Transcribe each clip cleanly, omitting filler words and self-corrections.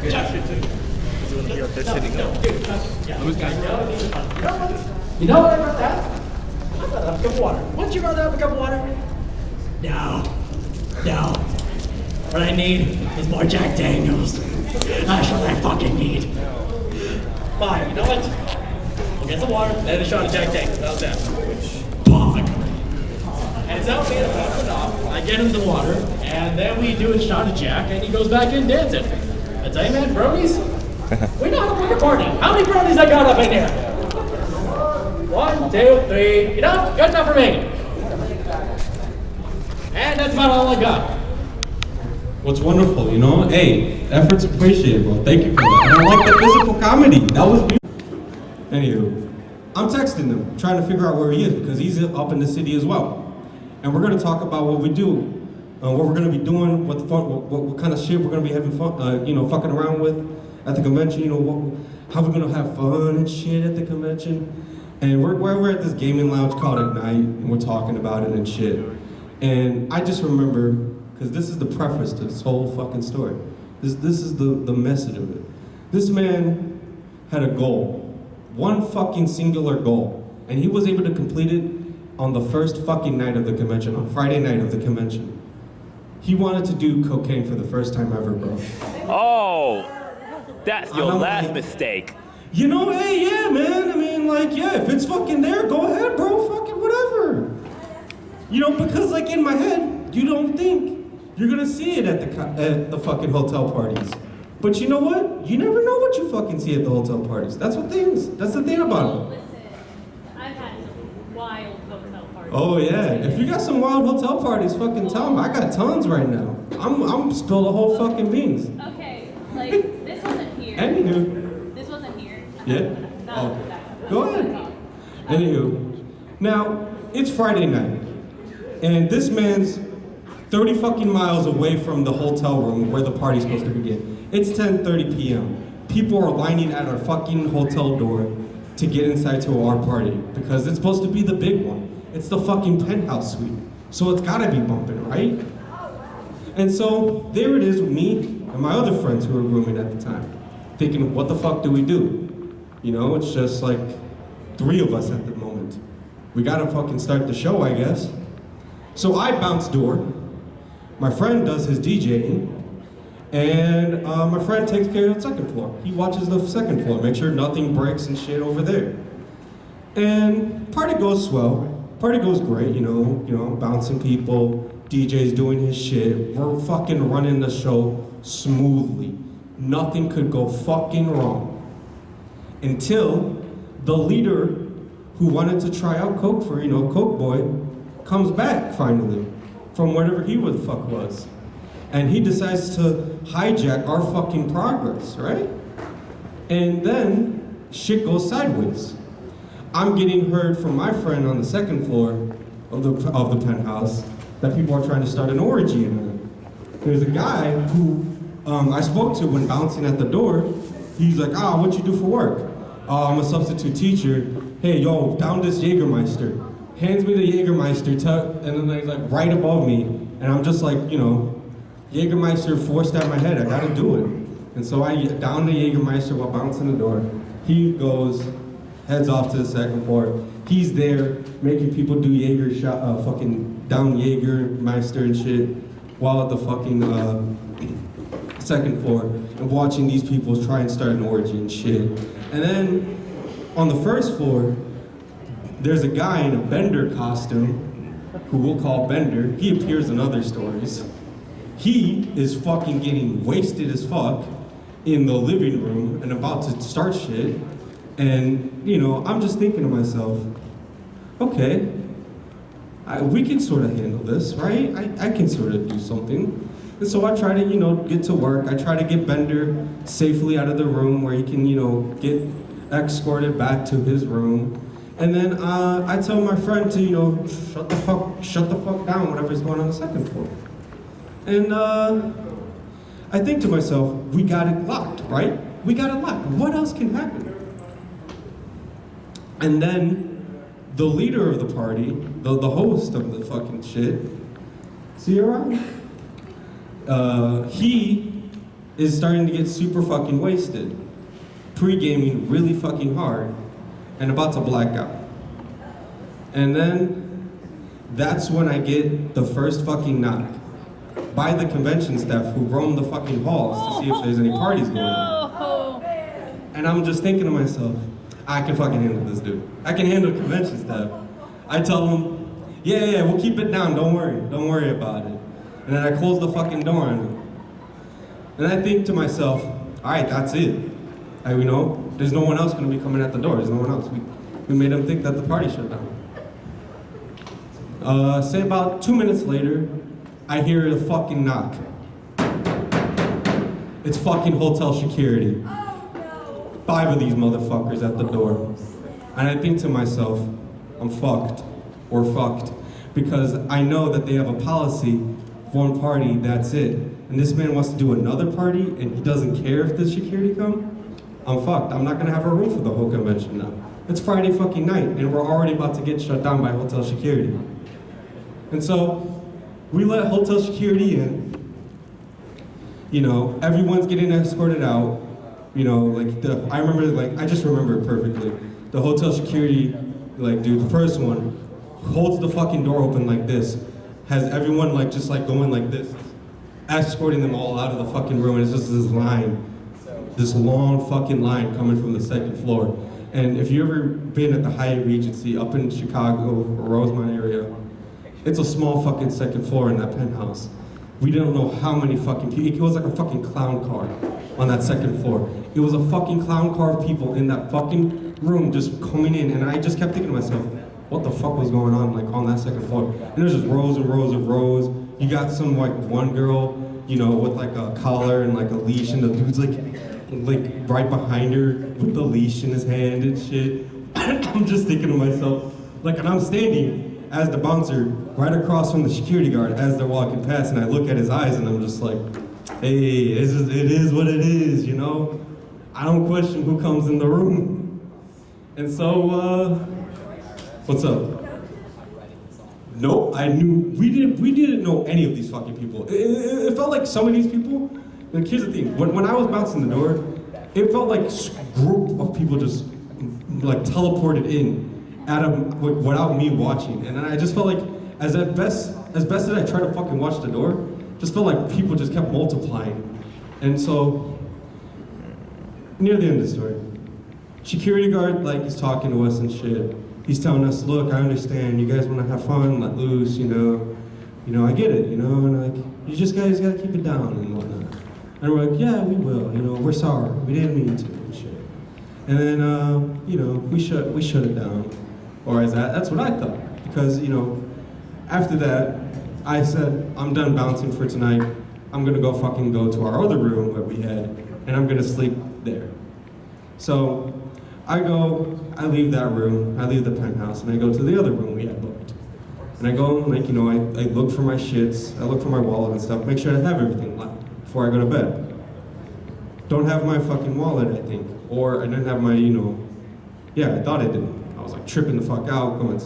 You know what about that? I'd rather have a cup of water. Wouldn't you rather have a cup of water? No. No. What I need is more Jack Daniels. That's what I fucking need. Fine, you know what? We'll get some water, then a shot of Jack Daniels. How's that? Bonk. And it's out me to pass it off. I get him the water, and then we do a shot of Jack, and he goes back in dancing. I tell you, man, bronies, we know how to work a party. How many bronies I got up in here? 1, 2, 3. You know, good enough for me. And that's about all I got. What's wonderful, you know? Hey, effort's appreciated, bro. Thank you for that. And I like the physical comedy. That was beautiful. Anywho, I'm texting him, trying to figure out where he is because he's up in the city as well. And we're gonna talk about what we do, what we're gonna be doing, what kind of shit we're gonna be having fun, fucking around with at the convention. You know, how we're gonna have fun and shit at the convention. And we're at this gaming lounge called At Night, and we're talking about it and shit. And I just remember, because this is the preface to this whole fucking story. This is the message of it. This man had a goal, one fucking singular goal, and he was able to complete it on the first fucking night of the convention, on Friday night of the convention. He wanted to do cocaine for the first time ever, bro. Oh, that's your last mistake. You know, hey, yeah, man. I mean, like, yeah, if it's fucking there, go ahead, bro. Fucking whatever. You know, because like in my head, you don't think you're gonna see it at the fucking hotel parties. But you know what? You never know what you fucking see at the hotel parties. That's the thing about it. Listen, I've had some wild hotel parties. Oh yeah, if you got some wild hotel parties, fucking tell me. I got tons right now. I'm spill the whole fucking beans. Okay, like this wasn't here. Anywho. This wasn't here. Yeah? Oh, go ahead. Anywho, now, it's Friday night, and this man's 30 fucking miles away from the hotel room where the party's supposed to begin. It's 10:30 p.m. People are lining at our fucking hotel door to get inside to our party because it's supposed to be the big one. It's the fucking penthouse suite, so it's gotta be bumping, right? And so there it is with me and my other friends who were rooming at the time, thinking, what the fuck do we do? You know, it's just like 3 of us at the moment. We gotta fucking start the show, I guess. So I bounce door. My friend does his DJing, and my friend takes care of the second floor. He watches the second floor, make sure nothing breaks and shit over there. And party goes swell. Party goes great, you know, bouncing people, DJ's doing his shit. We're fucking running the show smoothly. Nothing could go fucking wrong. Until the leader who wanted to try out Coke for, Coke Boy, comes back finally from whatever he the fuck was. And he decides to hijack our fucking progress, right? And then shit goes sideways. I'm getting heard from my friend on the second floor of the penthouse that people are trying to start an orgy in there. There's a guy who I spoke to when bouncing at the door. He's like, what you do for work? I'm a substitute teacher. Hey, yo, down this Jägermeister. Hands me the Jägermeister, and then he's like right above me. And I'm just like, Jägermeister forced at my head. I gotta do it. And so I down the Jägermeister while bouncing the door. He goes, heads off to the second floor. He's there making people do Jaeger shot, fucking down Jägermeister and shit, while at the fucking second floor, and watching these people try and start an orgy and shit. And then on the first floor, there's a guy in a Bender costume, who we'll call Bender. He appears in other stories. He is fucking getting wasted as fuck in the living room and about to start shit. And, I'm just thinking to myself, okay, we can sort of handle this, right? I can sort of do something. And so I try to, get to work. I try to get Bender safely out of the room where he can, get escorted back to his room. And then I tell my friend to, shut the fuck down, whatever's going on the second floor. And I think to myself, we got it locked, right? We got it locked. What else can happen? And then the leader of the party, the host of the fucking shit, see you around? He is starting to get super fucking wasted, pre-gaming really fucking hard, and about to black out. And then that's when I get the first fucking knock by the convention staff who roam the fucking halls to see if there's any parties going on. And I'm just thinking to myself, I can fucking handle this dude. I can handle convention staff. I tell them, yeah, we'll keep it down, don't worry about it. And then I close the fucking door on him. And I think to myself, all right, that's it. There's no one else gonna be coming at the door, there's no one else. We made them think that the party shut down. Say about 2 minutes later, I hear a fucking knock. It's fucking hotel security. 5 of these motherfuckers at the door. And I think to myself, I'm fucked. We're fucked. Because I know that they have a policy, one party, that's it. And this man wants to do another party and he doesn't care if the security come. I'm fucked. I'm not gonna have a room for the whole convention now. It's Friday fucking night and we're already about to get shut down by hotel security. And so, we let hotel security in. Everyone's getting escorted out. I just remember it perfectly. The hotel security, the first one, holds the fucking door open like this, has everyone going like this, escorting them all out of the fucking room, and it's just this long fucking line coming from the second floor. And if you've ever been at the Hyatt Regency up in Chicago or Rosemont area, it's a small fucking second floor in that penthouse. We didn't know how many fucking people, it was like a fucking clown car on that second floor. It was a fucking clown car of people in that fucking room just coming in, and I just kept thinking to myself, what the fuck was going on on that second floor? And there's just rows and rows of rows. You got some one girl, with a collar and a leash, and the dude's right behind her with the leash in his hand and shit. I'm just thinking to myself, and I'm standing as the bouncer right across from the security guard as they're walking past, and I look at his eyes and I'm just like, hey, it is what it is, I don't question who comes in the room. And so, what's up? Nope, we didn't know any of these fucking people. It felt like some of these people, here's the thing, when I was bouncing the door, it felt like a group of people just teleported in without me watching. And then I just felt like, as best as I tried to fucking watch the door, just felt like people just kept multiplying. And so, near the end of the story, security guard is talking to us and shit. He's telling us, look, I understand, you guys wanna have fun, let loose, I get it, and you just guys gotta keep it down and whatnot. And we're like, yeah, we will, we're sorry, we didn't mean to and shit. And then, we shut it down. Or that's what I thought. Because, after that, I said, I'm done bouncing for tonight. I'm gonna go to our other room that we had, and I'm gonna sleep there. So, I leave that room, I leave the penthouse, and I go to the other room we had booked. And I go, I look for my shits, I look for my wallet and stuff, make sure I have everything before I go to bed. Don't have my fucking wallet, I think. Or I didn't have my, I thought I didn't. I was tripping the fuck out, going,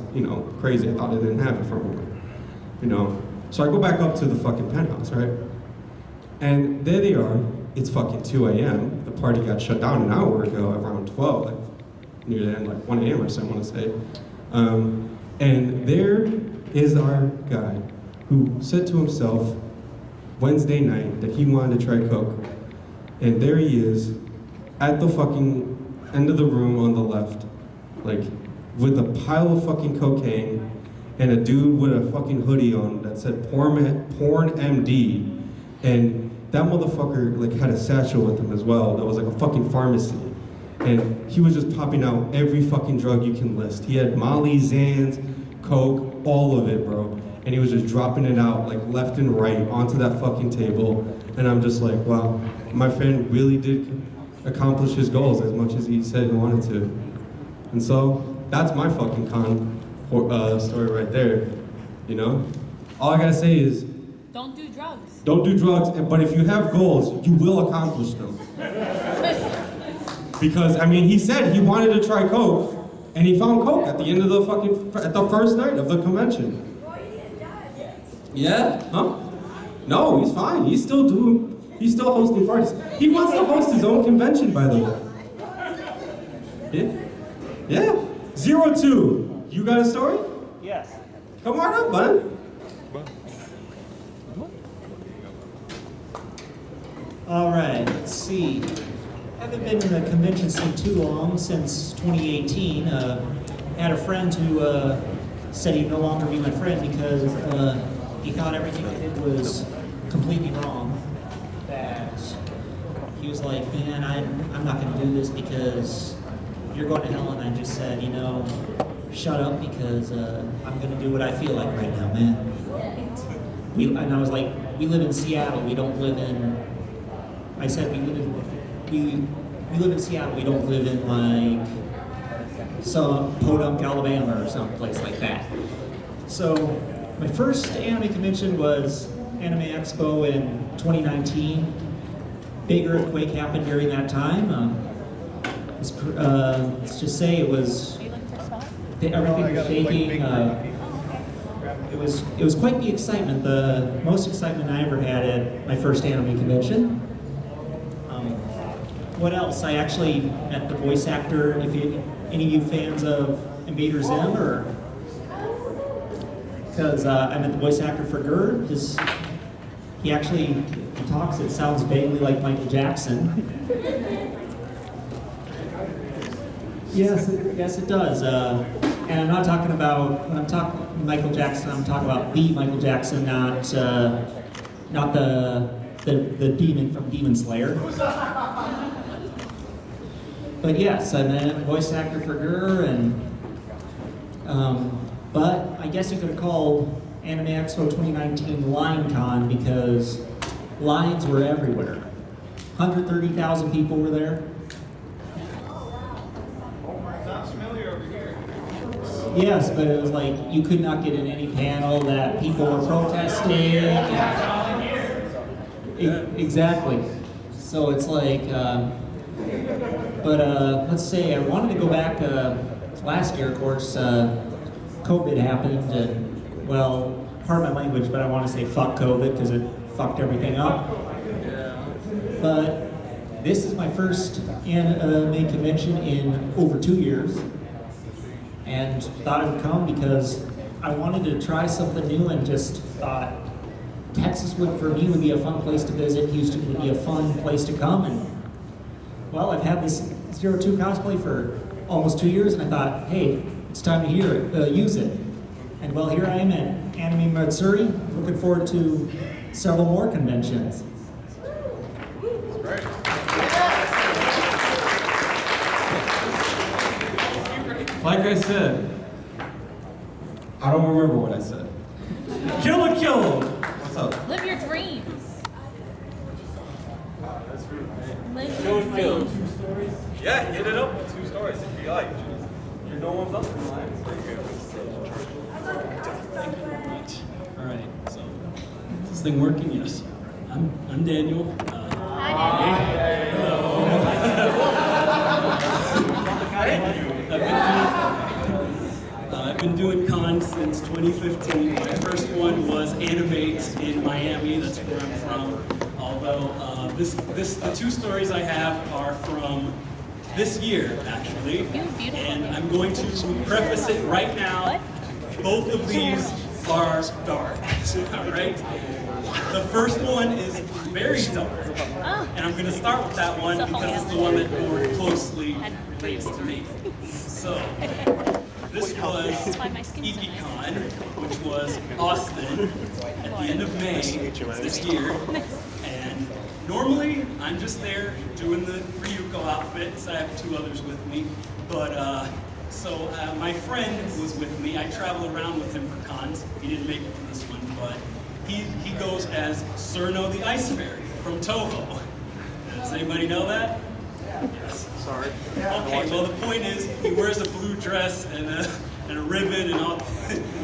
crazy. I thought I didn't have it for a moment, So I go back up to the fucking penthouse, right? And there they are. It's fucking 2 a.m. The party got shut down an hour ago, around 12, near the end, 1 a.m. or so, I want to say. And there is our guy who said to himself Wednesday night that he wanted to try coke. And there he is at the fucking end of the room on the left, with a pile of fucking cocaine and a dude with a fucking hoodie on that said porn MD, and that motherfucker had a satchel with him as well that was a fucking pharmacy, and he was just popping out every fucking drug you can list. He had Molly, Xans, coke, all of it, bro, and he was just dropping it out left and right onto that fucking table, and I'm just like, wow, my friend really did accomplish his goals as much as he said he wanted to. And so, that's my fucking story right there, All I gotta say is, Don't do drugs. don't do drugs, but if you have goals, you will accomplish them. Because, he said he wanted to try coke, and he found coke at the end of at the first night of the convention. Yeah? Huh? No, he's fine. He's still doing He's still hosting parties. He wants to host his own convention, by the way. Yeah. 02. You got a story? Yes. Come on up, bud. All right, let's see. Haven't been in a convention scene too long, since 2018. Had a friend who said he'd no longer be my friend because he thought everything I did was completely wrong. That he was like, man, I'm not going to do this because you're going to hell. And I just said, you know, shut up because I'm going to do what I feel like right now, man. And I was like, we live in Seattle. We don't live in. I said we live in Seattle. We don't live in like some Podunk, Alabama, or some place like that. So my first anime convention was Anime Expo in 2019. Big earthquake happened during that time. Let's just say it was everything was shaking. It was quite the excitement. The most excitement I ever had at my first anime convention. What else? I actually met the voice actor. If any of you fans of Invader Zim, or because I met the voice actor for Gerd. He talks. It sounds vaguely like Michael Jackson. Yes, it does. And I'm not talking about when I'm talking Michael Jackson. I'm talking about the Michael Jackson, not the demon from Demon Slayer. But yes, I'm a voice actor for Gurr, and but I guess you could have called Anime Expo 2019 LineCon because lines were everywhere. 130,000 people were there. Sounds familiar over here. Yes, but it was like you could not get in any panel that people were protesting. Exactly. So it's like. But let's say I wanted to go back last year, of course, COVID happened, and well, pardon my language, but I want to say fuck COVID because it fucked everything up. But this is my first anime convention in over 2 years, and thought I would come because I wanted to try something new and just thought Texas for me would be a fun place to visit, Houston would be a fun place to come, and well, I've had this 02 cosplay for almost 2 years, and I thought, hey, it's time to use it. And well, here I am at Anime Matsuri, looking forward to several more conventions. Great. Like I said, I don't remember what I said. Kill. What's up? Live your dreams. Live Kill. your dreams. Yeah, hit it up with 2 stories if you like. You're no one's up in line. All right, so is this thing working? Yes. I'm Daniel. I've been doing cons since 2015. My first one was Animate in Miami. That's where I'm from. Although the 2 stories I have are from this year, actually. And I'm going to preface it right now. Both of these are dark, all right? The first one is very dark, and I'm going to start with that one because it's the one that more closely relates to me. So, this was IkiCon, which was Austin at the end of May this year. And normally, I'm just there doing the Ryuko outfits. I have 2 others with me. But, my friend was with me. I travel around with him for cons. He didn't make it to this one, but he goes as Cerno the Ice Fairy from Toho. Does anybody know that? Yes. Sorry. Okay, well the point is, he wears a blue dress and a ribbon and all.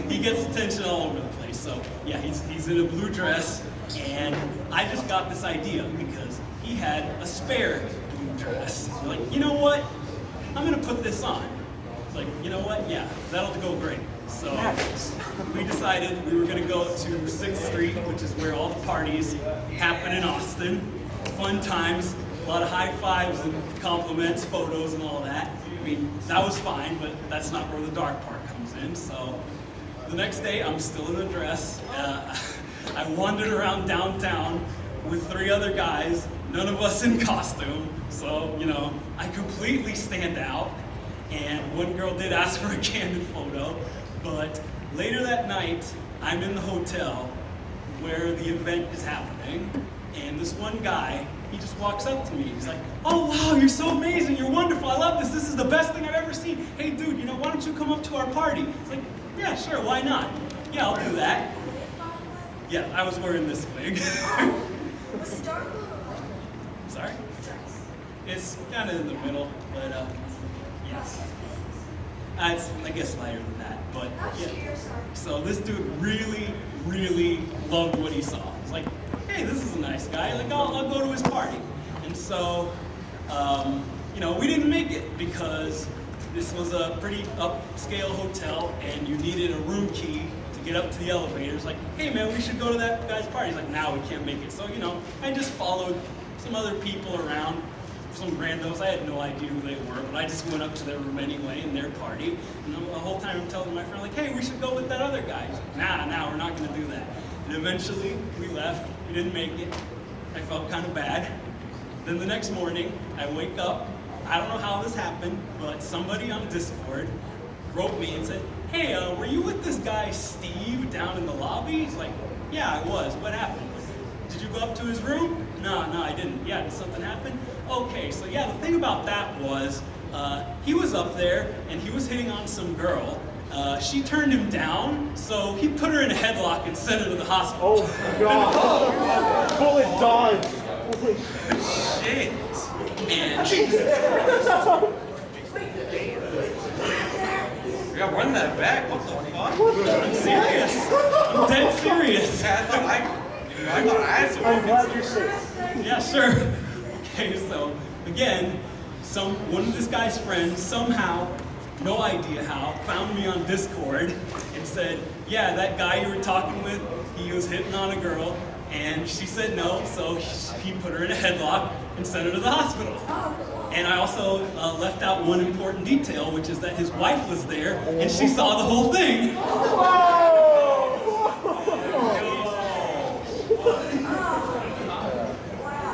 He gets attention all over the place. So yeah, he's in a blue dress, and I just got this idea because he had a spare blue dress. I'm like, you know what? I'm gonna put this on. Like, you know what? Yeah, that'll go great. So we decided we were gonna go to 6th Street, which is where all the parties happen in Austin. fun times, a lot of high fives and compliments, photos and all that. I mean, that was fine, but that's not where the dark part comes in. So the next day, I'm still in the dress. I wandered around downtown with 3 other guys, none of us in costume. So, you know, I completely stand out. And one girl did ask for a candid photo, but later that night, I'm in the hotel where the event is happening, and this one guy, he just walks up to me. He's like, "Oh wow, you're so amazing, you're wonderful, I love this is the best thing I've ever seen. Hey dude, you know, why don't you come up to our party?" It's like, "Yeah, sure, why not? Yeah, I'll do that." Yeah, I was wearing this wig. Was it dark blue? Sorry? It's kind of in the middle, but yes. It's, I guess, lighter than that, but yeah. So this dude really, really loved what he saw. He's like, "Hey, this is a nice guy. Like, I'll go to his party." And so, you know, we didn't make it because this was a pretty upscale hotel, and you needed a room key to get up to the elevators. Like, "Hey, man, we should go to that guy's party." He's like, "Nah, we can't make it." So, you know, I just followed some other people around. Some randos, I had no idea who they were, but I just went up to their room anyway in their party. And the whole time I'm telling my friend, like, "Hey, we should go with that other guy." He's like, nah, we're not gonna do that. And eventually we left, we didn't make it. I felt kind of bad. Then the next morning, I wake up, I don't know how this happened, but somebody on Discord wrote me and said, "Hey, were you with this guy Steve down in the lobby?" He's like, "Yeah, I was, what happened?" "Did you go up to his room?" No, I didn't. "Yeah, did something happen?" "Okay, so yeah, the thing about that was, he was up there and he was hitting on some girl. She turned him down, so he put her in a headlock and sent her to the hospital." Oh my god. Bullet dodge. Holy Shit. And You gotta run that back. What the fuck? I'm serious. I'm dead serious. I thought I had some. I'm glad you're safe. Yeah, sure. Okay, so again, one of this guy's friends somehow, no idea how, found me on Discord and said, "Yeah, that guy you were talking with, he was hitting on a girl, and she said no, so he put her in a headlock and sent her to the hospital." And I also left out one important detail, which is that his wife was there and she saw the whole thing.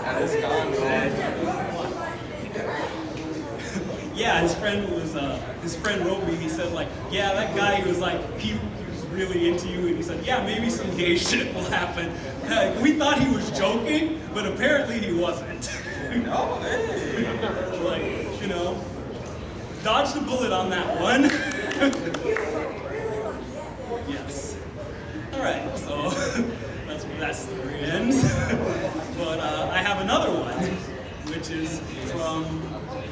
That is gone, man. Yeah, his friend wrote me, he said like, "Yeah, that guy, he was really into you," and he said, "Yeah, maybe some gay shit will happen." We thought he was joking, but apparently he wasn't. No, hey. Like, you know, dodged the bullet on that one. Yes. All right, so that's where that story ends. But I have another one, which is from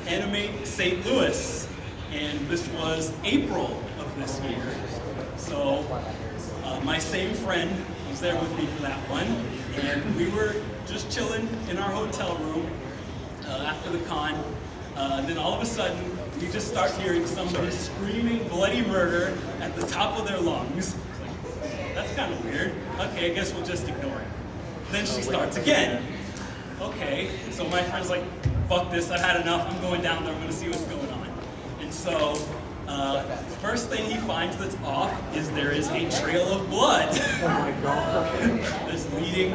Anime St. Louis, and this was April of this year. So my same friend was there with me for that one, and we were just chilling in our hotel room after the con. Then all of a sudden, we just start hearing somebody screaming bloody murder at the top of their lungs. Like, that's kind of weird. Okay, I guess we'll just ignore it. Then she starts again. Okay, so my friend's like, "Fuck this, I've had enough, I'm going down there, I'm gonna see what's going on." And so, the first thing he finds that's off is there is a trail of blood. Oh my god. That's leading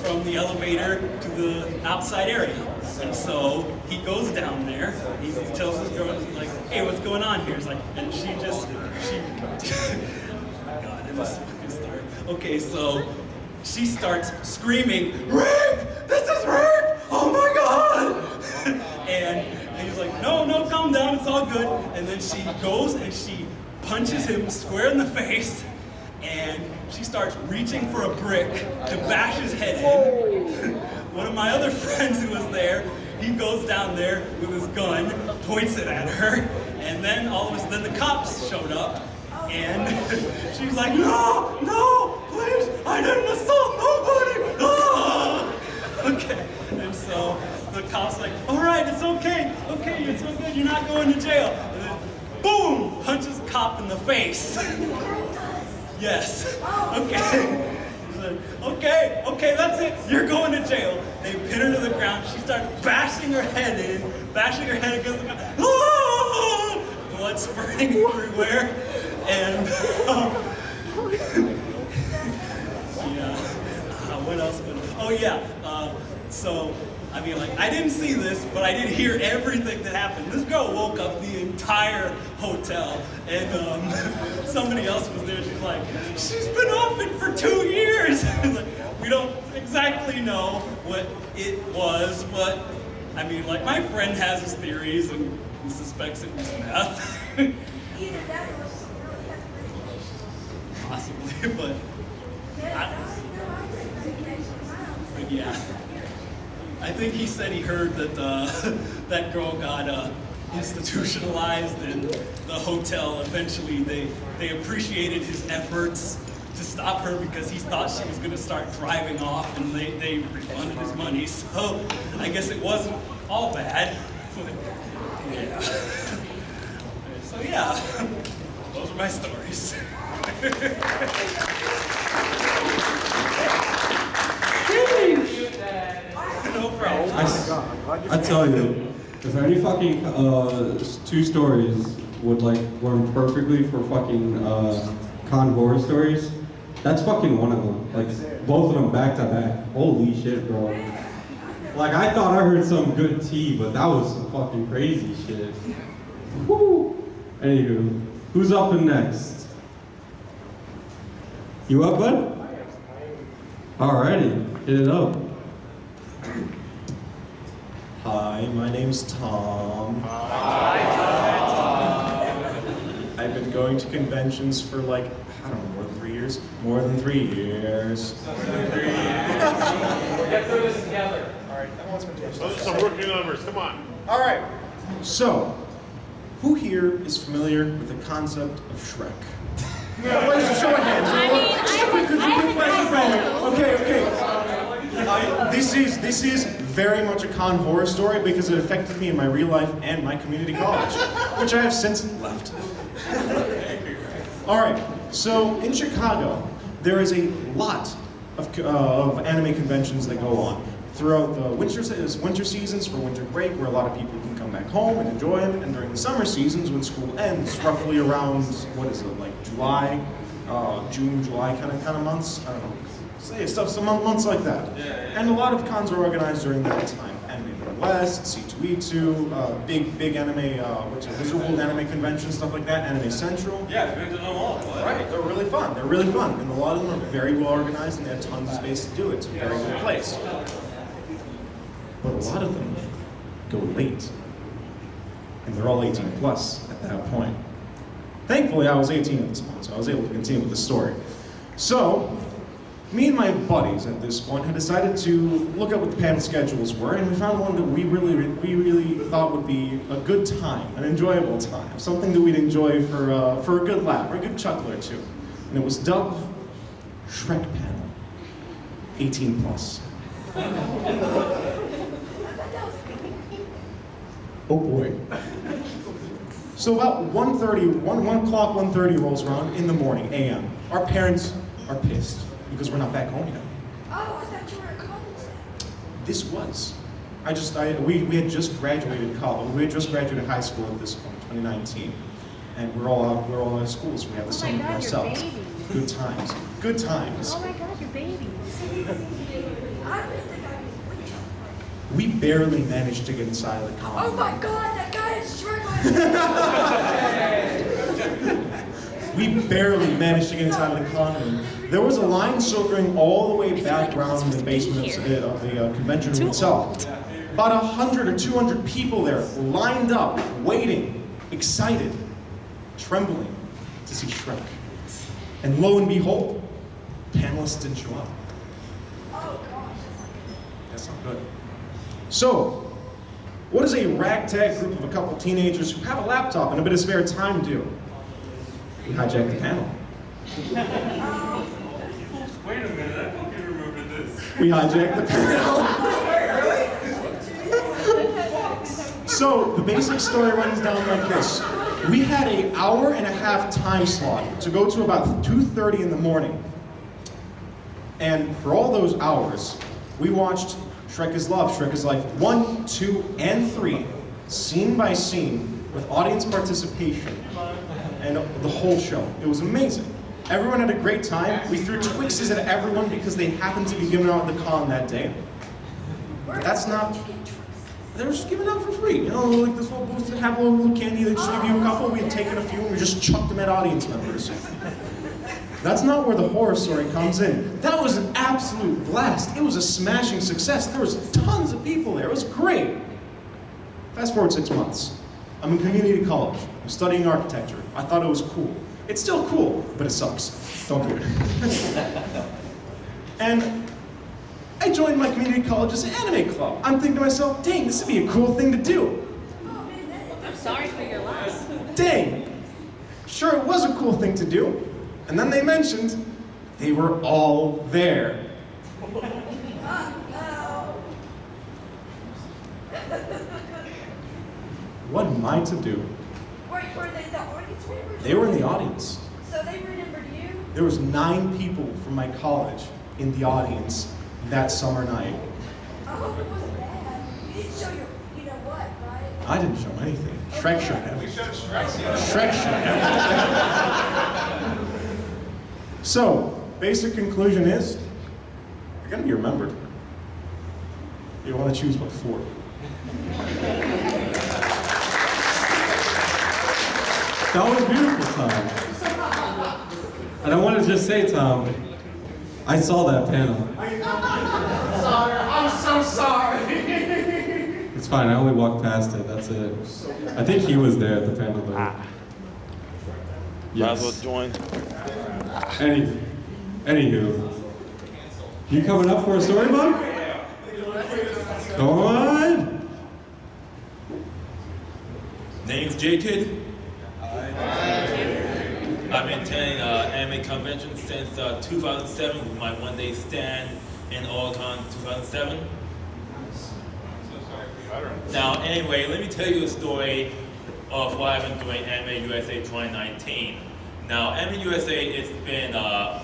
from the elevator to the outside area. And so he goes down there, he tells his girl, like, "Hey, what's going on here?" He's like, and she oh my god, in this fucking story. Okay, so she starts screaming, "Rape! This is rape! Oh my god!" And he's like, no, calm down, it's all good. And then she goes and she punches him square in the face, and she starts reaching for a brick to bash his head in. One of my other friends who was there, he goes down there with his gun, points it at her, and then all of a sudden the cops showed up, and she's like, no, please, I didn't assault nobody. Ah! Okay, and so the cop's like, all right, it's okay, it's so good, you're not going to jail. And then, boom, punches a cop in the face. Yes, okay. said, okay, that's it. You're going to jail. They pin her to the ground. She starts bashing her head against the ground. Ah! Blood spraying everywhere. And, yeah. What else? Oh, yeah. So, I mean, like, I didn't see this, but I did hear everything that happened. This girl woke up the entire hotel, and somebody else was there. She's like, she's been off it for 2 years. Like, we don't exactly know what it was, but I mean, like, my friend has his theories, and he suspects it was meth. Either that or some really heavy medication. Possibly, but yeah. I think he said he heard that that girl got institutionalized, and the hotel eventually they appreciated his efforts to stop her because he thought she was going to start driving off, and they refunded his money. So I guess it wasn't all bad. But, yeah. So yeah, those are my stories. No problem. I tell you, if any fucking 2 stories would like work perfectly for fucking con horror stories, that's fucking one of them. Like both of them back to back. Holy shit, bro. Like I thought I heard some good tea, but that was some fucking crazy shit. Woo. Anywho, who's up and next? You up, bud? Alrighty, hit it up. Hi, my name's Tom. Hi, I've been going to conventions for like, I don't know, more than 3 years? More than 3 years. We'll get through this together. All right, those are some rookie numbers, come on. All right, so, who here is familiar with the concept of Shrek? Where's the show of hands? Okay. This is very much a con horror story because it affected me in my real life and my community college, which I have since left. All right, so in Chicago, there is a lot of anime conventions that go on throughout the winter seasons for winter break, where a lot of people can come back home and enjoy them, and during the summer seasons when school ends, roughly around, what is it, like July, June, July kind of months, I don't know. Say stuff, some months like that. And a lot of cons are organized during that time. Anime Midwest, C2E2, big anime, what's it, Wizard World anime convention, stuff like that, Anime Central. Yeah, we've been to them all. Right, they're really fun. And a lot of them are very well organized and they have tons of space to do it. It's a very good place. But a lot of them go late. And they're all 18 plus at that point. Thankfully, I was 18 at this point, so I was able to continue with the story. So, me and my buddies at this point had decided to look at what the panel schedules were, and we found one that we really thought would be a good time, an enjoyable time, something that we'd enjoy for a good laugh, or a good chuckle or two. And it was dubbed Shrek Panel, 18 plus. Oh boy. So about 1:30 rolls around in the morning, a.m. Our parents are pissed because we're not back home yet. Oh, I thought you were at college. This was. We had just graduated college. We had just graduated high school at this point, 2019. And we're all out of school, so we have the summer to ourselves. Good times. Good times. Oh my god, you're babies. I really think I can wait. We barely managed to get inside of the con. Oh my god, that guy is struggling. We barely managed to get inside of the con room. There was a line circling all the way back around in the basement of the convention room itself. About 100 or 200 people there, lined up, waiting, excited, trembling to see Shrek. And lo and behold, panelists didn't show up. Oh gosh. That's not good. So, what does a ragtag group of a couple teenagers who have a laptop and a bit of spare time do? We hijack the panel. Wait a minute, I thought you remembered this. We hijack the panel. So, the basic story runs down like this. We had an hour and a half time slot to go to about 2:30 in the morning. And for all those hours, we watched Shrek is Love, Shrek is Life 1, 2, and 3, scene by scene, with audience participation, and the whole show. It was amazing. Everyone had a great time. We threw Twixes at everyone because they happened to be given out at the con that day. But that's not... They were just given out for free. You know, like this little booth that have a little candy, they just give you a couple. We had taken a few and we just chucked them at audience members. That's not where the horror story comes in. That was an absolute blast. It was a smashing success. There was tons of people there. It was great. Fast forward 6 months. I'm in community college. I'm studying architecture. I thought it was cool. It's still cool, but it sucks. Don't do it. And I joined my community college's anime club. I'm thinking to myself, dang, this would be a cool thing to do. I'm sorry for your loss. Dang. Sure, it was a cool thing to do. And then they mentioned they were all there. What am I to do? Were they the audience members? They were in the audience. So they remembered you? There was 9 people from my college in the audience that summer night. I hope it wasn't bad. You didn't show your, you know what, right? I didn't show anything. Shrek showed everything. Shrek showed everything. So, basic conclusion is, you're gonna be remembered. You want to choose what for. That was beautiful, Tom. And I want to just say, Tom, I saw that panel. Sorry, I'm so sorry. It's fine, I only walked past it, that's it. I think he was there at the panel, though. Might as well Yes. join. Anywho, you coming up for a story, bud? Come on! Name's J-Kid. I've been attending anime conventions since 2007 with my one-day stand in Otaku 2007. Now, anyway, let me tell you a story of what I've been doing Anime USA 2019. Now, Anime USA, it's been a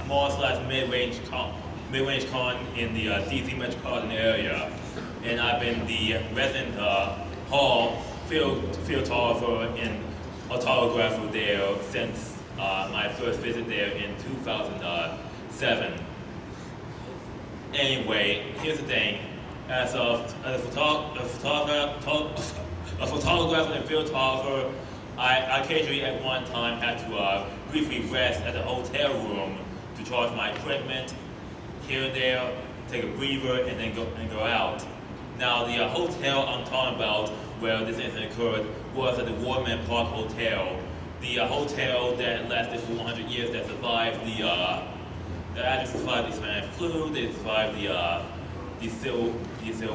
small / mid-range con in the DC metropolitan area, and I've been the resident hall field photographer and autographer there since my first visit there in 2007. Anyway, here's the thing. As a photographer and field photographer, I occasionally at one time had to briefly rest at the hotel room to charge my equipment here and there, take a breather, and then go out. Now, the hotel I'm talking about where this incident occurred was at the Warman Park Hotel. The hotel that lasted for 100 years, that survived that actually survived the Spanish flu, they survived the Civil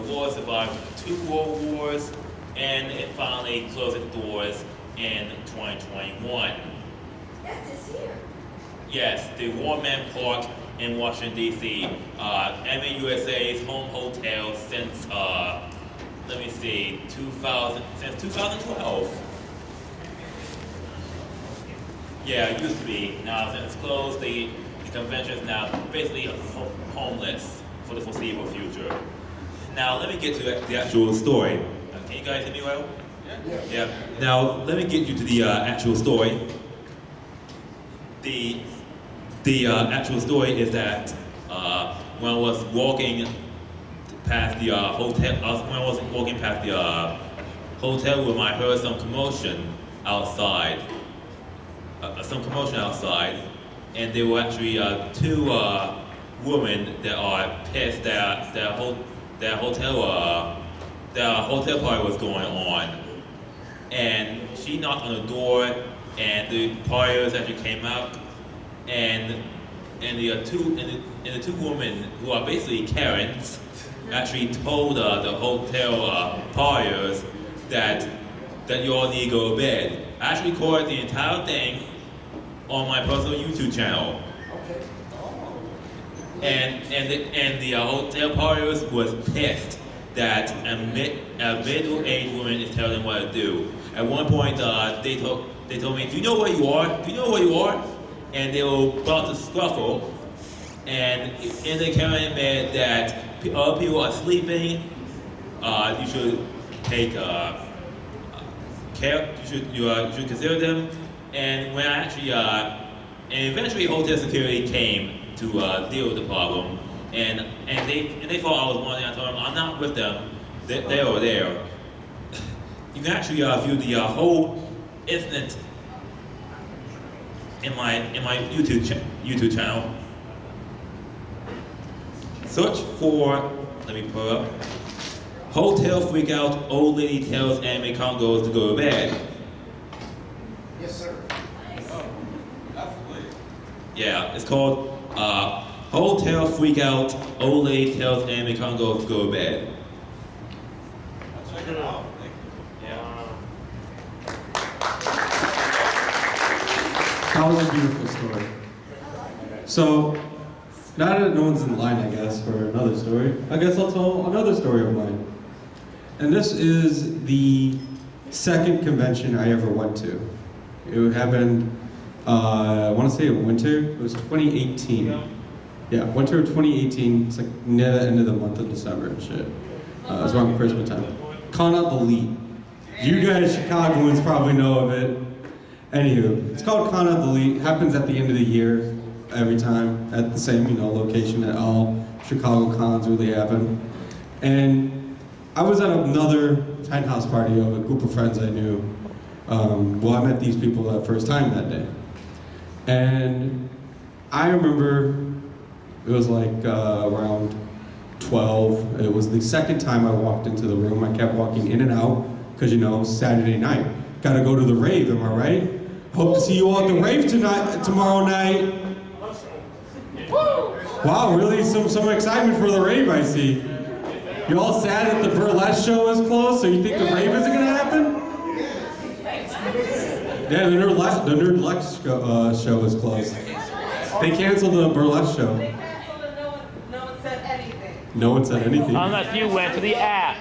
War, survived 2 World Wars, and it finally closed its doors in 2021. That is here. Yes, the Warman Park in Washington, D.C. Anime USA's home hotel since, let me see, since 2012. Yeah, it used to be. Now, since it's closed, the convention is now basically homeless for the foreseeable future. Now, let me get to the actual story. Can you guys hear me well? Yeah. Now, let me get you to the actual story. The actual story is that when I was walking past the hotel room, I heard some commotion outside. And there were actually 2 women that are pissed that their hotel party was going on. And she knocked on the door, and the partiers actually came out, and the two women who are basically Karens actually told the hotel partiers that you all need to go to bed. I actually recorded the entire thing on my personal YouTube channel. And the hotel partiers was pissed that a middle-aged woman is telling them what to do. At one point, they told me, "Do you know where you are? Do you know where you are?" And they were about to scuffle, and in the cameraman that other people are sleeping, you should take care. You should consider them. And when I actually, and eventually hotel security came to deal with the problem, and they thought I was one. And I told them I'm not with them. They were there. You can actually view the whole incident in my YouTube channel. Search for, let me pull up, Hotel Freakout Old Lady Tells Anime Congos to Go to Bed. Yes, sir. Yeah, it's called Hotel Freakout Old Lady Tells Anime Congos to Go to Bed. Check it out. That was a beautiful story. So, now that no one's in line, I guess, for another story, I guess I'll tell another story of mine. And this is the second convention I ever went to. It happened, I want to say in winter, it was 2018. Yeah, winter of 2018, it's like near the end of the month of December and shit. It was around Christmas time. Con Out the Lead. You guys Chicagoans probably know of it. Anywho, it's called Con Out the Lead. It happens at the end of the year, every time, at the same, location that all Chicago cons really happen. And I was at another penthouse party of a group of friends I knew. I met these people that first time that day. And I remember it was like around 12. It was the second time I walked into the room. I kept walking in and out, because Saturday night. Gotta go to the rave, am I right? Hope to see you all at the rave tomorrow night. Wow, really some excitement for the rave, I see. You all sad that the burlesque show is closed, so you think the rave isn't gonna happen? Yeah, the Nerdlex show is closed. They canceled the burlesque show. They canceled and no one said anything. No one said anything. Unless you went to the app.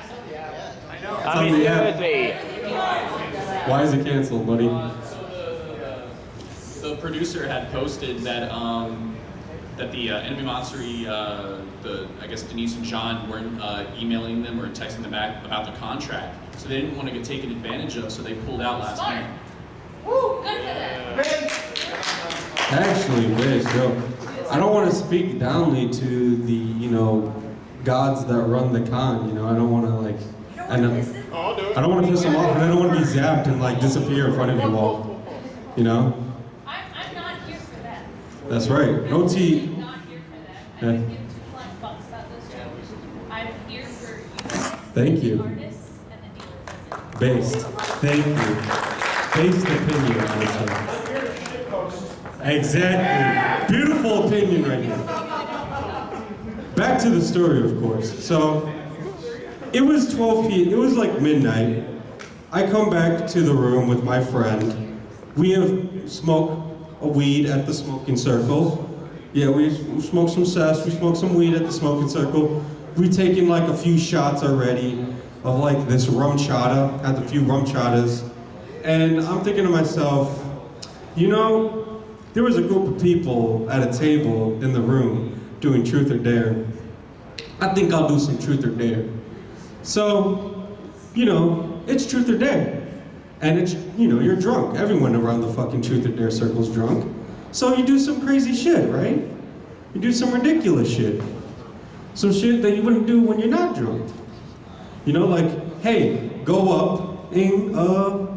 It's I'm on in the app. Jersey. Why is it canceled, buddy? The producer had posted that that the enemy Matsuri, I guess Denise and John weren't emailing them or texting them back about the contract, so they didn't want to get taken advantage of, so they pulled out last minute. Woo, good for them. Actually, I don't want to speak downly to the, gods that run the con, I don't want to I don't want to piss them off, and I don't want to be zapped and disappear in front of you all, I'm not here for that. That's right. No tea. I'm not here for that. I don't give two flying fucks about this show. I'm here for you, Thank you. the artists and the dealers. Based. Thank you. Based opinion, honestly. Exactly. Beautiful opinion right here. Back to the story, of course. So, it was 12 p.m. It was like midnight. I come back to the room with my friend. We have smoked a weed at the smoking circle. Yeah, we smoked some cess. We smoked some weed at the smoking circle. We've taken a few shots already of this rum chata. Had a few rum chatas. And I'm thinking to myself, there was a group of people at a table in the room doing truth or dare. I think I'll do some truth or dare. So, it's truth or dare. And it's, you're drunk. Everyone around the fucking truth or dare circle's drunk. So you do some crazy shit, right? You do some ridiculous shit. Some shit that you wouldn't do when you're not drunk. Hey, go up and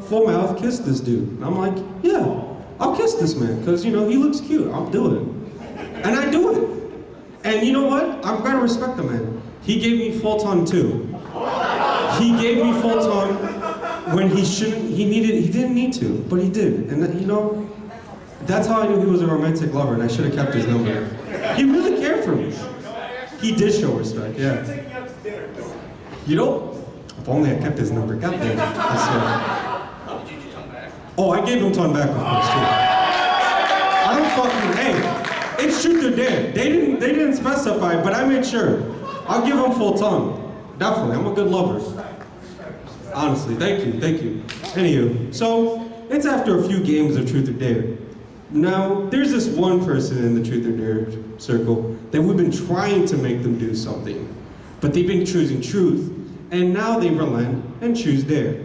full mouth kiss this dude. And I'm like, yeah, I'll kiss this man, because, he looks cute. I'll do it. And I do it. And you know what? I'm going to respect the man. He gave me full tongue too. He gave me full tongue when he didn't need to, but he did. And that's how I knew he was a romantic lover, and I should have kept his number. He really cared for me. He did show respect, yeah. If only I kept his number. God damn it. I swear. Oh, I gave him tongue back, of course, too. I don't hey, it's truth or dare. They didn't specify, but I made sure. I'll give him full tongue. Definitely, I'm a good lover. Honestly, thank you. Anywho, so it's after a few games of truth or dare. Now, there's this one person in the Truth or Dare circle that we've been trying to make them do something, but they've been choosing truth, and now they relent and choose dare.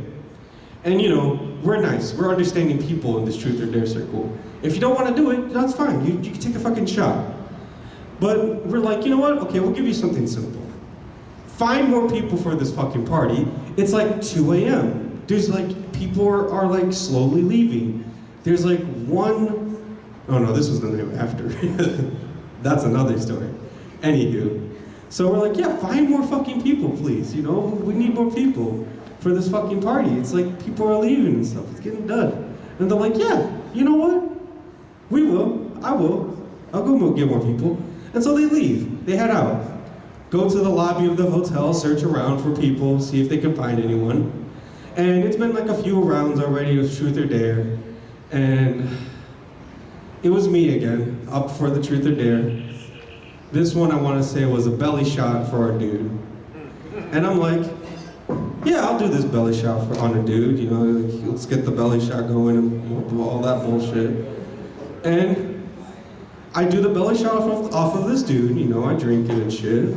And you know, we're nice, we're understanding people in this Truth or Dare circle. If you don't want to do it, that's fine, you can take a fucking shot. But we're like, you know what, okay, we'll give you something simple. Find more people for this fucking party. It's like 2 a.m. There's like, people are like slowly leaving. There's like one, oh no, this was the night after. That's another story. Anywho, so we're like, yeah, find more fucking people, please. You know, we need more people for this fucking party. It's like people are leaving and stuff. It's getting done. And they're like, yeah, you know what? We will. I will. I'll go get more people. And so they leave. They head out. Go to the lobby of the hotel, search around for people, see if they can find anyone. And it's been like a few rounds already of Truth or Dare. And it was me again, up for the Truth or Dare. This one I want to say was a belly shot for our dude. And I'm like, yeah, I'll do this belly shot on a dude, you know, like, let's get the belly shot going and we'll do all that bullshit. And I do the belly shot off of this dude, you know, I drink it and shit.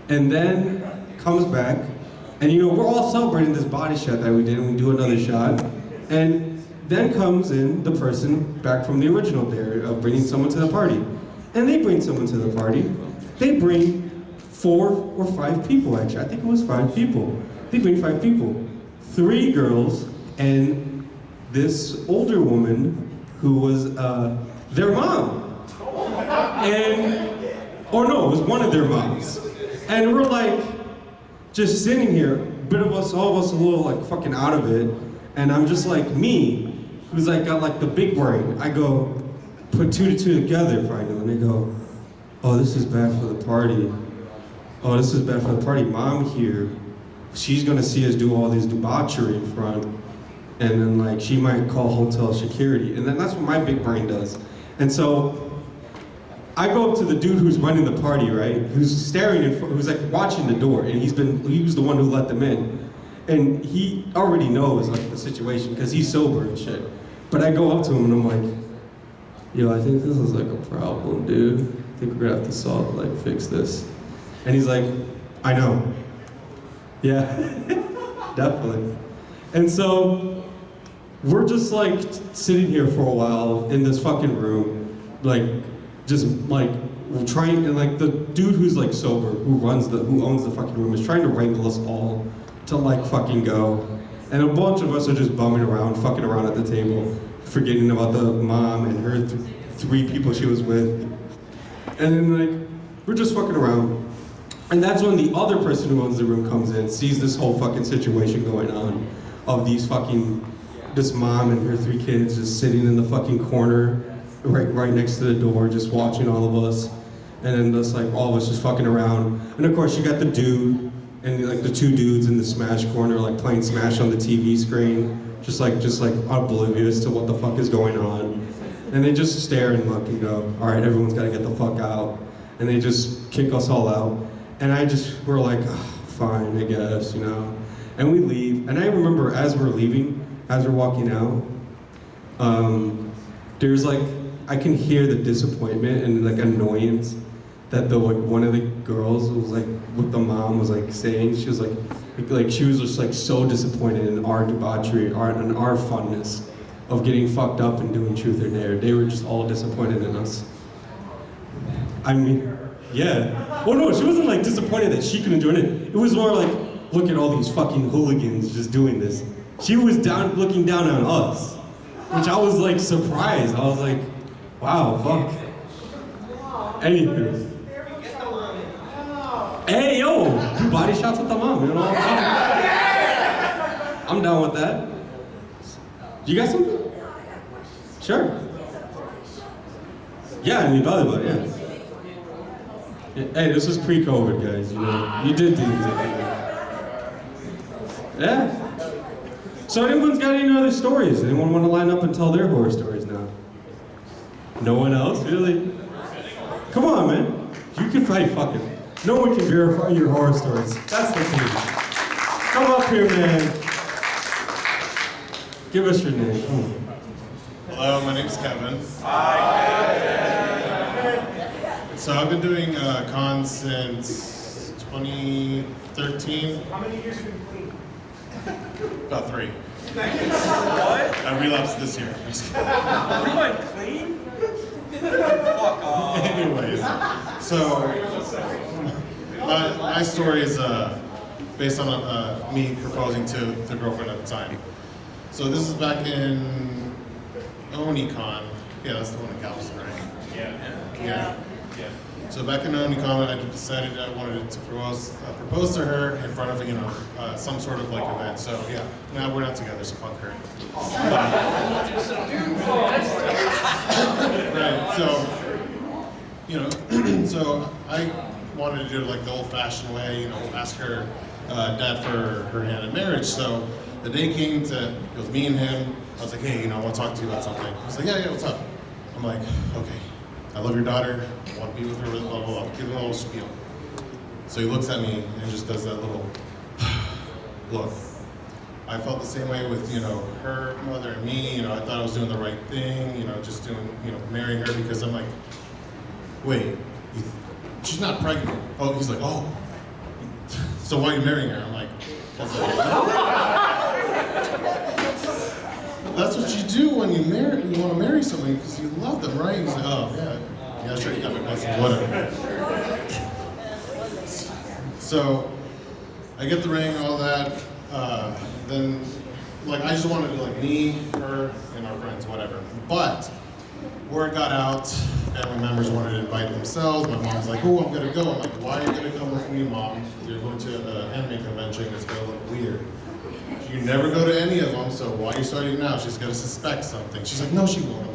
And then comes back, and you know, we're all celebrating this body shot that we did, and we do another shot. And then comes in the person back from the original dare of bringing someone to the party. And they bring someone to the party. They bring 4 or 5 people, actually. I think it was 5 people. They bring 5 people. 3 girls and this older woman who was their mom. And, or no, it was one of their moms. And we're like, just sitting here, bit of us, all of us a little like fucking out of it. And I'm just like, me, who's like got like the big brain. I go, put 2 to 2 together finally. And they go, oh, this is bad for the party. Oh, this is bad for the party. Mom here, she's gonna see us do all this debauchery in front. And then like, she might call hotel security. And then that's what my big brain does. And so, I go up to the dude who's running the party, right? Who's staring in front, who's like watching the door, and he was the one who let them in. And he already knows like the situation, because he's sober and shit. But I go up to him and I'm like, yo, I think this is like a problem, dude. I think we're gonna have to fix this. And he's like, I know. Yeah, definitely. And so, we're just like sitting here for a while in this fucking room, like, just like trying, and like the dude who's like sober, who owns the fucking room, is trying to wrangle us all to like fucking go. And a bunch of us are just bumming around, fucking around at the table, forgetting about the mom and her 3 people she was with. And then like, we're just fucking around. And that's when the other person who owns the room comes in, sees this whole fucking situation going on, of this mom and her 3 kids just sitting in the fucking corner, right next to the door, just watching all of us. And then just like all of us just fucking around. And of course you got the dude and like the 2 dudes in the Smash corner, like playing Smash on the TV screen, just like oblivious to what the fuck is going on. And they just stare and look and go, all right, everyone's gotta get the fuck out. And they just kick us all out. And we're like, oh, fine, I guess, you know. And we leave. And I remember as we're leaving, as we're walking out, there's like, I can hear the disappointment and like annoyance that one of the girls was like, with the mom was like saying. She was like she was just like so disappointed in our debauchery, and our funness of getting fucked up and doing Truth or Dare. They were just all disappointed in us. I mean, yeah. Well, no, she wasn't like disappointed that she couldn't join it. It was more like, look at all these fucking hooligans just doing this. She was looking down on us, which I was like surprised. I was like, wow, fuck. Anywho. Hey, yo, do body shots with the mom, you know? I'm down with that. You got something? Sure. Yeah, I mean, volleyball, yeah. Hey, this was pre-COVID, guys, you know? You did things like that. Yeah. So anyone's got any other stories? Anyone want to line up and tell their horror stories now? No one else? Really? Come on, man. You can fight fucking. No one can verify your horror stories. That's the thing. Come up here, man. Give us your name. Come on. Hello, my name's Kevin. Hi. So I've been doing cons since 2013. How many years have you been clean? About 3. What? I relapsed this year. You went clean? Fuck off. Anyways, so my story is based on me proposing to the girlfriend at the time. So this is back in OniCon. Yeah, that's the one in Galveston, right? Yeah. So back in OniCon, I decided I wanted to propose to her in front of some sort of like event. So yeah, now we're not together, so fuck her. Right. So so I wanted to do it like the old-fashioned way. Ask her dad for her hand in marriage. So the day came it was me and him. I was like, hey, I want to talk to you about something. He's like, yeah, what's up? I'm like, okay. I love your daughter, I want to be with her, blah, blah, blah. Give him a little spiel. So he looks at me and just does that little look. I felt the same way with, her mother and me, I thought I was doing the right thing, just doing, marrying her because I'm like, wait, she's not pregnant. Oh, he's like, oh, so why are you marrying her? I'm like, that's what you do when you want to marry somebody because you love them, right? He's like, oh, yeah, sure, you got my blessing, whatever. So, I get the ring, all that, then, I just wanted to, me, her, and our friends, whatever. But, word got out, family members wanted to invite themselves, my mom's like, oh, I'm gonna go. I'm like, why are you gonna come with me, Mom? You're going to an anime convention, it's gonna look weird. You never go to any of them, so why are you starting now? She's gonna suspect something. She's like, no, she won't. I'm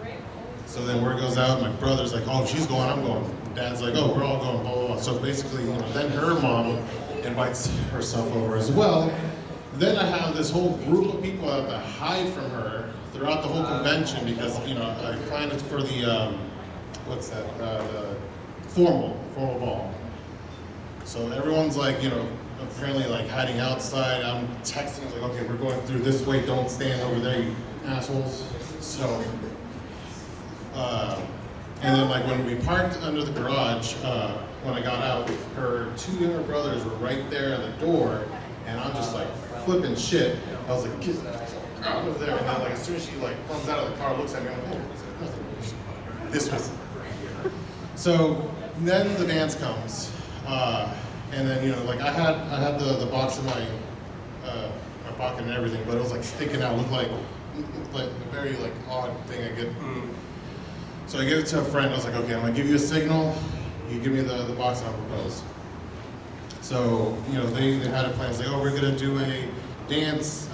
like, oh. So then word goes out, my brother's like, oh, she's going, I'm going. Dad's like, oh, we're all going, blah, blah, blah. So basically, then her mom invites herself over as well. Then I have this whole group of people I have to hide from her throughout the whole convention because, I planned it for the, the formal ball. So everyone's like, apparently hiding outside. I'm texting like, okay, we're going through this way. Don't stand over there, you assholes. So, and then when we parked under the garage, when I got out, her 2 younger brothers were right there at the door, and I'm just flipping shit. I was like, get out of there. And then as soon as she comes out of the car, looks at me, I'm like, oh, this was. So then the dance comes. And then, I had the box in my pocket and everything, but it was sticking out, looked like a very odd thing I get. So I gave it to a friend. I was like, okay, I'm gonna give you a signal. You give me the box and I'll propose. So, they had a plan. It's like, oh, we're gonna do a dance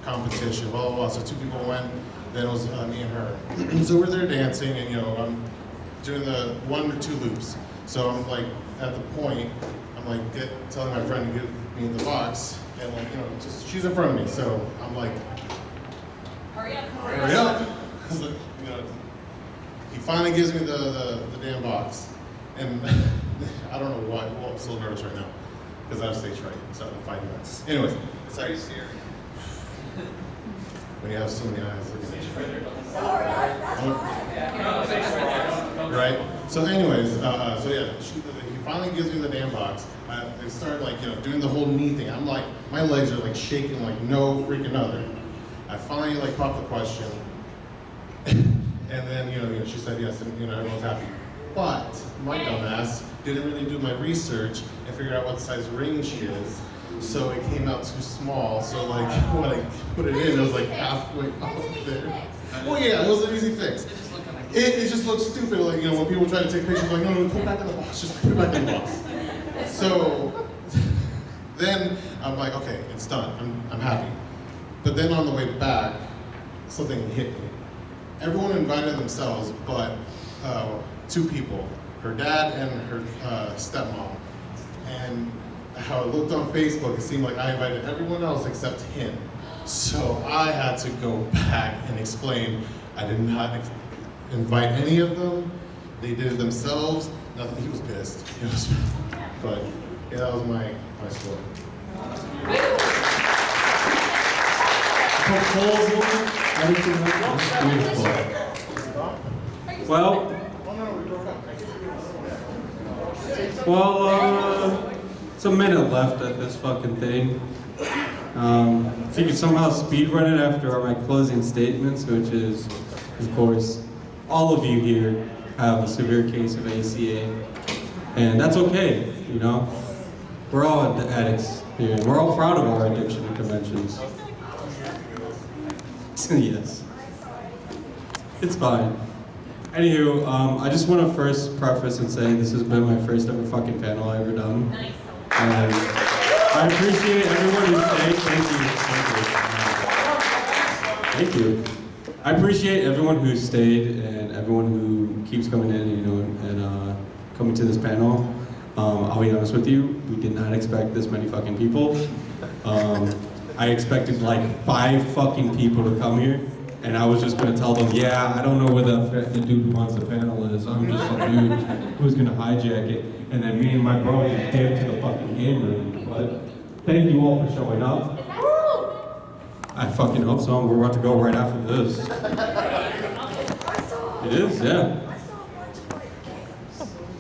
competition, blah, blah, blah. So 2 people went, then it was me and her. So we're there dancing and, I'm doing the 1 or 2 loops. So I'm at the point, I'm telling my friend to give me the box, and she's in front of me. So I'm like, Hurry up. hurry up. He finally gives me the damn box. And I don't know why, well, I'm so nervous right now. Because I have stage fright, so I'm fighting that. Anyways, it's very scary. When you have so many eyes looking at you. Right? So anyways, he finally gives me the damn box. I started doing the whole knee thing. I'm my legs are shaking like no freaking other. I finally popped the question. And then, she said yes, and everyone's happy. But my dumbass didn't really do my research and figure out what size ring she is. So it came out too small. So when I put it in, it was halfway up there. Well, yeah, it was an easy fix. It just looks stupid, when people try to take pictures, no, put it back in the box, just put it back in the box. So then I'm like, okay, it's done, I'm happy. But then on the way back, something hit me. Everyone invited themselves, but 2 people, her dad and her stepmom. And how it looked on Facebook, it seemed like I invited everyone else except him. So I had to go back and explain I did not invite any of them. They did it themselves. Nothing. He was pissed. But yeah, that was my story. Proposal Anything like that? Beautiful. Well, it's a minute left at this fucking thing. If you could somehow speed run it after my closing statements, which is, of course, all of you here have a severe case of ACA, and that's okay, you know? We're all addicts here, and we're all proud of our addiction to conventions. Yes. It's fine. Anywho, I just want to first preface and say this has been my first ever fucking panel I've ever done. And I appreciate everyone who stayed. Thank you. I appreciate everyone who stayed and everyone who keeps coming in, you know, and coming to this panel. I'll be honest with you, we did not expect this many fucking people. I expected like 5 fucking people to come here, and I was just gonna tell them, yeah, I don't know where the dude who wants the panel is. I'm just a dude who's gonna hijack it. And then me and my bro just dipped to the fucking game room. But thank you all for showing up. I fucking hope so. We're about to go right after this. It is, yeah.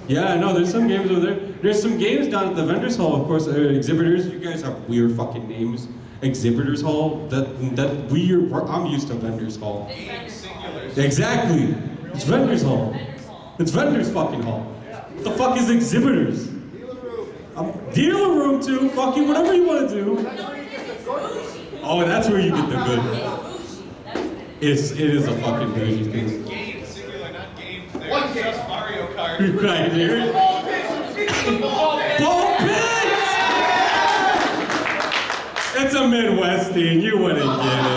Yeah, I know, there's some games over there. There's some games down at the vendors hall, of course, exhibitors. You guys have weird fucking names. Exhibitors hall, I'm used to vendors hall. Exactly. It's vendors hall. It's vendors fucking hall. What the fuck is exhibitors? Dealer room too, fucking whatever you want to do. Oh, that's where you get the good. It is a fucking bougie thing. Game singular, not game. There's just Mario Kart. Right here. Ball pits! It's a Midwest thing, you wouldn't get it.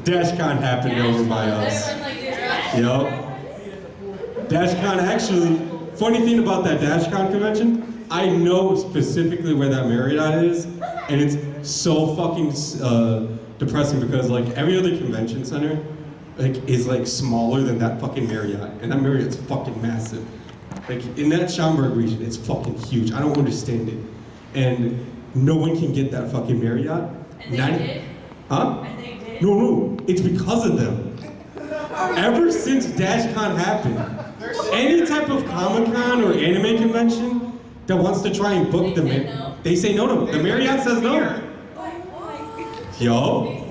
DashCon happened over by us. Yup. DashCon, actually, funny thing about that DashCon convention, I know specifically where that Marriott is, and it's so fucking depressing because like every other convention center is like smaller than that fucking Marriott, and that Marriott's fucking massive. Like in that Schaumburg region, it's fucking huge. I don't understand it, and no one can get that fucking Marriott. And they did? Huh? And they did? No, it's because of them. Ever since DashCon happened, any type of Comic-Con or anime convention that wants to try and book them in, they say no to them. The Marriott says no. Yo.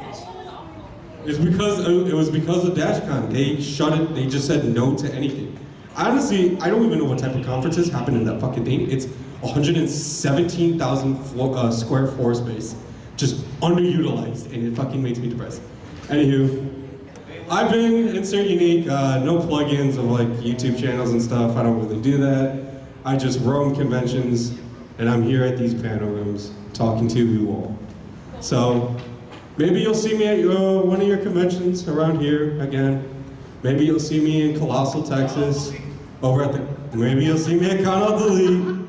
It was because of DashCon. They shut it, they just said no to anything. Honestly, I don't even know what type of conferences happen in that fucking thing. It's 117,000 square floor space. Just underutilized, and it fucking makes me depressed. Anywho, I've been Insert Unique, no plugins of like YouTube channels and stuff. I don't really do that. I just roam conventions, and I'm here at these panel rooms talking to you all. So maybe you'll see me at one of your conventions around here again. Maybe you'll see me in Colossal, Texas, maybe you'll see me at Con Delete.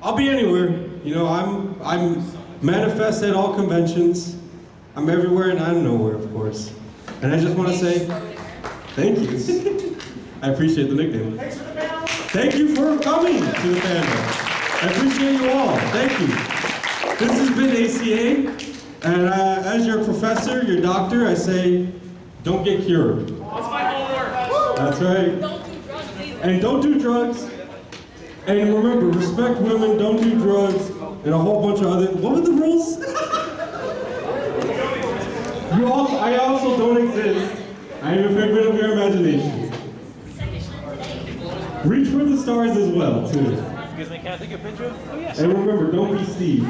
I'll be anywhere. You know, I'm manifest at all conventions. I'm everywhere and I'm nowhere, of course. And I just want to say, thank you. I appreciate the nickname. Thank you for coming to the panel. I appreciate you all. Thank you. This has been ACA, and as your professor, your doctor, I say, don't get cured. That's my homework. That's right. Don't do drugs either. And don't do drugs. And remember, respect women, don't do drugs, and a whole bunch of other, what were the rules? I also don't exist. I am a figment of your imagination. Reach for the stars as well, too. Excuse me, can I take a picture? Oh, yes. And remember, don't be Steve.